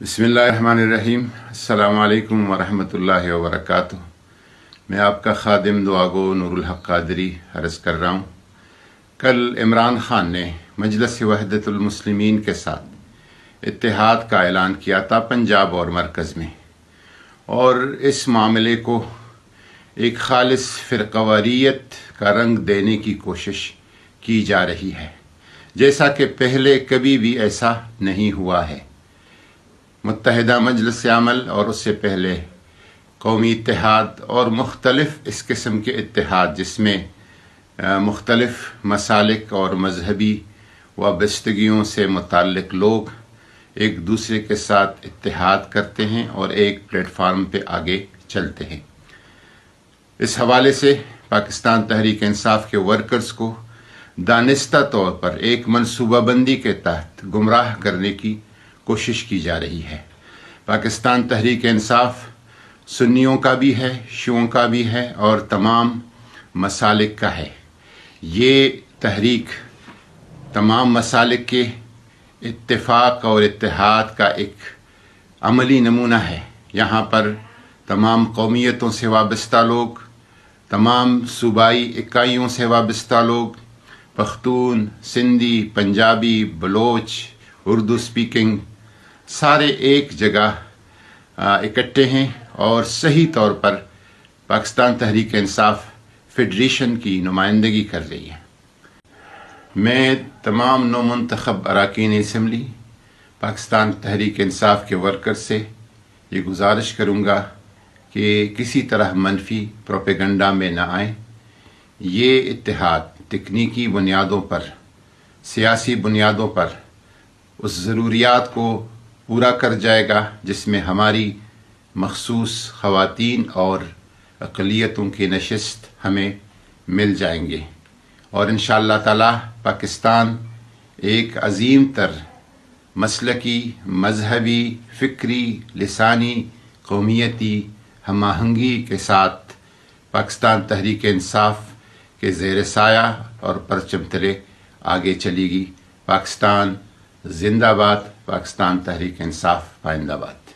بسم اللہ الرحمن الرحیم۔ السلام علیکم ورحمۃ اللہ وبرکاتہ۔ میں آپ کا خادم دعا گو نور الحق قادری عرض کر رہا ہوں۔ کل عمران خان نے مجلس وحدت المسلمین کے ساتھ اتحاد کا اعلان کیا تھا پنجاب اور مرکز میں، اور اس معاملے کو ایک خالص فرقواریت کا رنگ دینے کی کوشش کی جا رہی ہے، جیسا کہ پہلے کبھی بھی ایسا نہیں ہوا ہے۔ متحدہ مجلس عمل اور اس سے پہلے قومی اتحاد اور مختلف اس قسم کے اتحاد، جس میں مختلف مسالک اور مذہبی وابستگیوں سے متعلق لوگ ایک دوسرے کے ساتھ اتحاد کرتے ہیں اور ایک پلیٹ فارم پہ آگے چلتے ہیں۔ اس حوالے سے پاکستان تحریک انصاف کے ورکرز کو دانستہ طور پر ایک منصوبہ بندی کے تحت گمراہ کرنے کی کوشش کی جا رہی ہے۔ پاکستان تحریک انصاف سنیوں کا بھی ہے، شیعوں کا بھی ہے اور تمام مسالک کا ہے۔ یہ تحریک تمام مسالک کے اتفاق اور اتحاد کا ایک عملی نمونہ ہے۔ یہاں پر تمام قومیتوں سے وابستہ لوگ، تمام صوبائی اکائیوں سے وابستہ لوگ، پختون، سندھی، پنجابی، بلوچ، اردو سپیکنگ، سارے ایک جگہ اکٹھے ہیں اور صحیح طور پر پاکستان تحریک انصاف فیڈریشن کی نمائندگی کر رہی ہے۔ میں تمام نو منتخب اراکین اسمبلی پاکستان تحریک انصاف کے ورکر سے یہ گزارش کروں گا کہ کسی طرح منفی پروپیگنڈا میں نہ آئیں۔ یہ اتحاد تکنیکی بنیادوں پر، سیاسی بنیادوں پر اس ضروریات کو پورا کر جائے گا جس میں ہماری مخصوص خواتین اور اقلیتوں کی نشست ہمیں مل جائیں گے، اور انشاءاللہ تعالی پاکستان ایک عظیم تر مسلکی، مذہبی، فکری، لسانی، قومیتی ہم آہنگی کے ساتھ پاکستان تحریک انصاف کے زیر سایہ اور پرچم تلے آگے چلے گی۔ پاکستان زندہ باد، پاکستان تحریک انصاف پائندہ باد۔